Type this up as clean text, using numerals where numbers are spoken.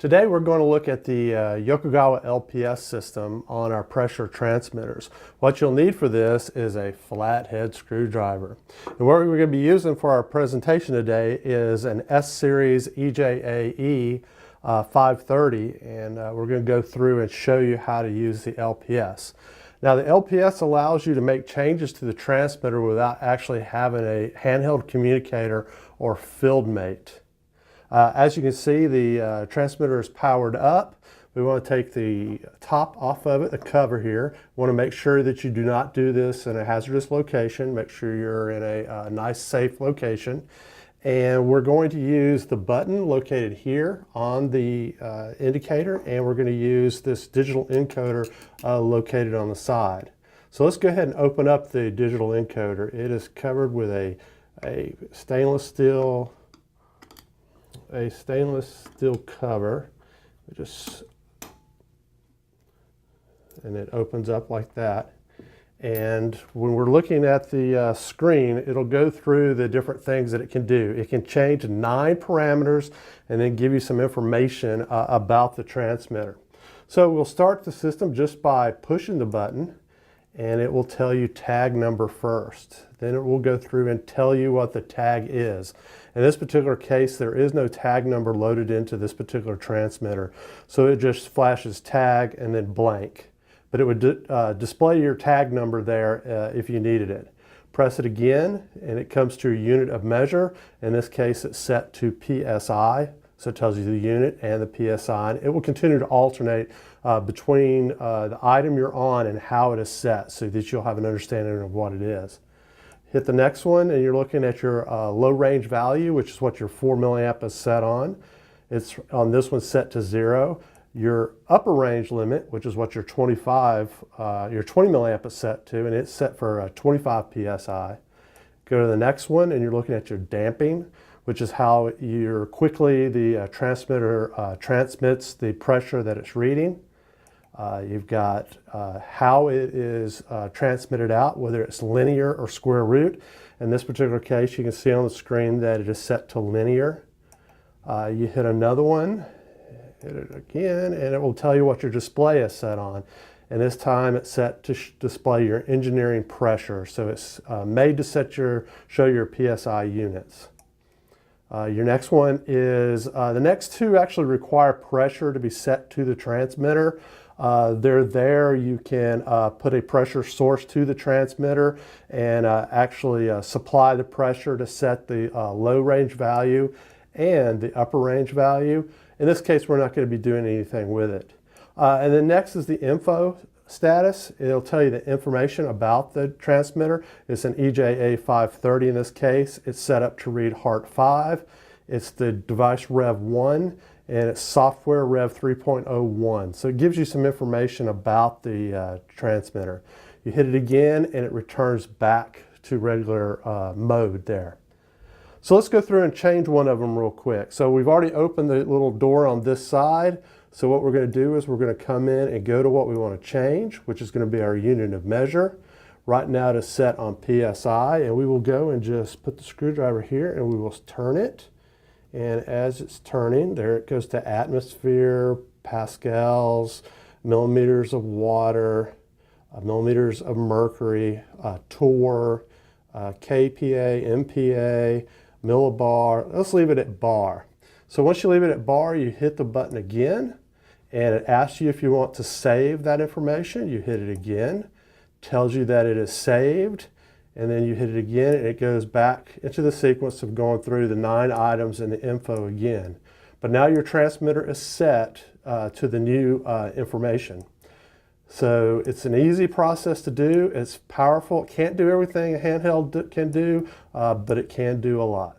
Today we're going to look at the Yokogawa LPS system on our pressure transmitters. What you'll need for this is a flathead screwdriver. And what we're going to be using for our presentation today is an S-Series EJA-E 530, and we're going to go through and show you how to use the LPS. Now the LPS allows you to make changes to the transmitter without actually having a handheld communicator or FieldMate. As you can see, the transmitter is powered up. We want to take the top off of it, the cover here. We want to make sure that you do not do this in a hazardous location. Make sure you're in a nice, safe location. And we're going to use the button located here on the indicator, and we're going to use this digital encoder located on the side. So let's go ahead and open up the digital encoder. It is covered with a stainless steel cover. And it opens up like that. And when we're looking at the screen, it'll go through the different things that it can do. It can change 9 parameters and then give you some information about the transmitter. So we'll start the system just by pushing the button, and it will tell you tag number first. Then it will go through and tell you what the tag is. In this particular case, there is no tag number loaded into this particular transmitter. So it just flashes tag and then blank. But it would display your tag number there if you needed it. Press it again and it comes to your unit of measure. In this case, it's set to PSI. So it tells you the unit and the PSI. And it will continue to alternate between the item you're on and how it is set so that you'll have an understanding of what it is. Hit the next one and you're looking at your low range value, which is what your 4 milliamp is set on. It's on this one set to 0. Your upper range limit, which is what your 20 milliamp is set to, and it's set for 25 PSI. Go to the next one and you're looking at your damping, which is how quickly the transmitter transmits the pressure that it's reading. You've got how it is transmitted out, whether it's linear or square root. In this particular case, you can see on the screen that it is set to linear. You hit another one, hit it again, and it will tell you what your display is set on. And this time it's set to display your engineering pressure. So it's made to show your PSI units. Your next one is, the next two actually require pressure to be set to the transmitter. They're there. You can put a pressure source to the transmitter and actually supply the pressure to set the low range value and the upper range value. In this case, we're not going to be doing anything with it. And then next is the info status. It'll tell you the information about the transmitter. It's an EJA-E 530 in this case. It's set up to read Heart 5. It's the device Rev 1, and it's software Rev 3.01. So it gives you some information about the transmitter. You hit it again and it returns back to regular mode there. So let's go through and change one of them real quick. So we've already opened the little door on this side. So what we're going to do is we're going to come in and go to what we want to change, which is going to be our unit of measure. Right now it is set on PSI, and we will go and just put the screwdriver here and we will turn it. And as it's turning, there it goes to atmosphere, pascals, millimeters of water, millimeters of mercury, torr, kPa, MPa, millibar. Let's leave it at bar. So once you leave it at bar, you hit the button again, and it asks you if you want to save that information. You hit it again, tells you that it is saved, and then you hit it again, and it goes back into the sequence of going through the 9 items in the info again. But now your transmitter is set to the new information. So it's an easy process to do. It's powerful. It can't do everything a handheld can do, but it can do a lot.